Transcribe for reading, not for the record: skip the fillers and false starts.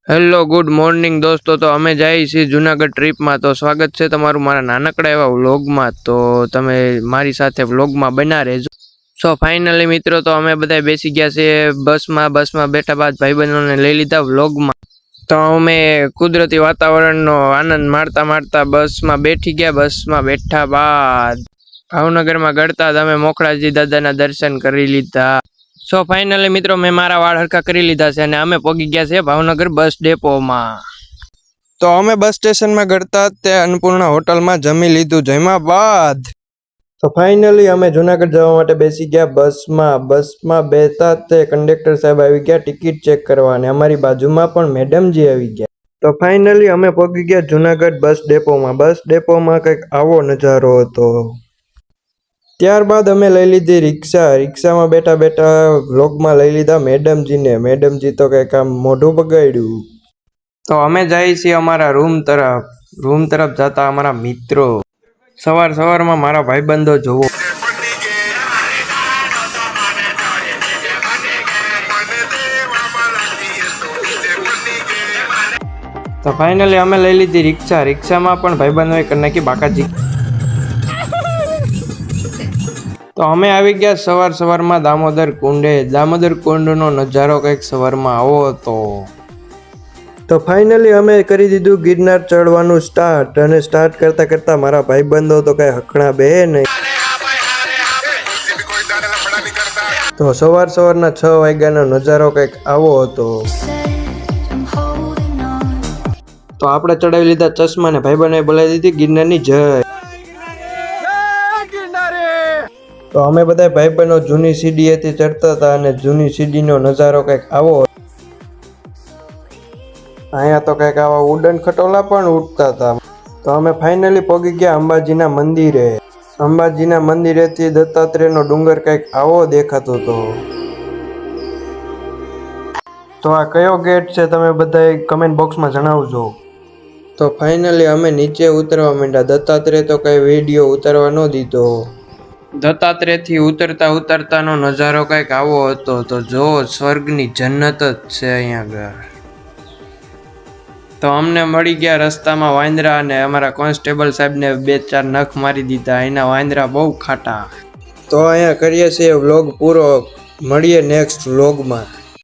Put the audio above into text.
Hello good morning દોસ્તો। તો અમે જઈએ છીએ જુનાગઢ ટ્રીપમાં। તો સ્વાગત છે તમારું મારા નાનકડા એવા વ્લોગમાં। તો તમે મારી સાથે વ્લોગમાં બના રહેજો। સો ફાઇનલી મિત્રો તો અમે બધા બેસી ગયા છીએ બસમાં બેઠા બાદ ભાઈબંધોને લઈ લીધા વ્લોગમાં। તો અમે કુદરતી વાતાવરણનો આનંદ માણતા બસમાં બેઠી ગયા। બસમાં બેઠા બાદ ભાવનગરમાં ગળતા જ અમે મોખળાજી દાદાના દર્શન કરી લીધા। સો ફાઇનલી મિત્રો મેં મારા વાળ હરખા કરી લીધા છે અને અમે પહોંચી ગયા છે ભાવનગર બસ ડેપોમાં। તો અમે બસ સ્ટેશનમાં ગળતા તે અન્નપૂર્ણા હોટલમાં જમી લીધું। જમ્યા બાદ તો ફાઇનલી અમે જુનાગઢ જવા માટે બેસી ગયા બસમાં બેસતા તે કંડક્ટર સાહેબ આવી ગયા ટિકિટ ચેક કરવા અને અમારી બાજુમાં પણ મેડમજી આવી ગયા। તો ફાઇનલી અમે પહોંચી ગયા જુનાગઢ બસ ડેપોમાં। બસ ડેપોમાં કંઈક આવો નજારો હતો। ત્યારબાદ અમે લઈ લીધી રિક્ષામાં બેઠા વ્લોગમાં લઈ લીધા મેડમજીને। મેડમજી તો કંઈક આમ મોઢું બગાડ્યું। તો અમે જઈએ છીએ અમારા રૂમ તરફ જતા અમારા મિત્રો સવારમાં મારા ભાઈબંધો જોવો। તો ફાઇનલી અમે લઈ લીધી રિક્ષામાં પણ ભાઈબંધોએ કરી નાખી બાકાજી। તો અમે આવી ગયા સવારમાં દામોદર કુંડનો નજારો કંઈક સવારમાં આવો હતો। તો ફાઇનલી અમે કરી દીધું ગિરનાર ચડવાનું સ્ટાર્ટ અને સ્ટાર્ટ કરતા મારા ભાઈબંધો તો કઈ હખણા બે નહીં। તો સવારના 6 વાગ્યાનો નજારો કંઈક આવો હતો। તો આપણે ચડાવી લીધા ચશ્મા ને ભાઈબંધોએ બોલાવી દીધી ગિરનારની જય। તો અમે બધા ભાઈબંધો જૂની સીડીએથી ચડતા હતા અને જૂની સીડીનો નજારો કંઈક આવો। અહીંયા તો કંઈક આવા ઉડન ખટોલા પણ ઉડતા હતા। તો અમે ફાઇનલી પહોંચી ગયા અંબાજીના મંદિરે। અંબાજીના મંદિરેથી દત્તાત્રેયનો ડુંગર કંઈક આવો દેખાતો હતો। તો આ કયો ગેટ છે તમે બધા કમેન્ટ બોક્સમાં જણાવજો। તો ફાઇનલી અમે નીચે ઉતરવા માંડ્યા। દત્તાત્રેય તો કઈ વિડીયો ઉતારવા ન દીધો। દત્તાત્રેયથી ઉતરતાનો નજારો કંઈક આવો હતો। તો જો સ્વર્ગની જન્નત જ છે અહીંયા આગળ। તો અમને મળી ગયા રસ્તામાં વાંદરા અને અમારા કોન્સ્ટેબલ સાહેબને 2-4 નખ મારી દીધા। એના વાંદરા બહુ ખાટા। તો અહીંયા કરીએ છીએ વ્લોગ પૂરો। મળીએ નેક્સ્ટ વ્લોગમાં।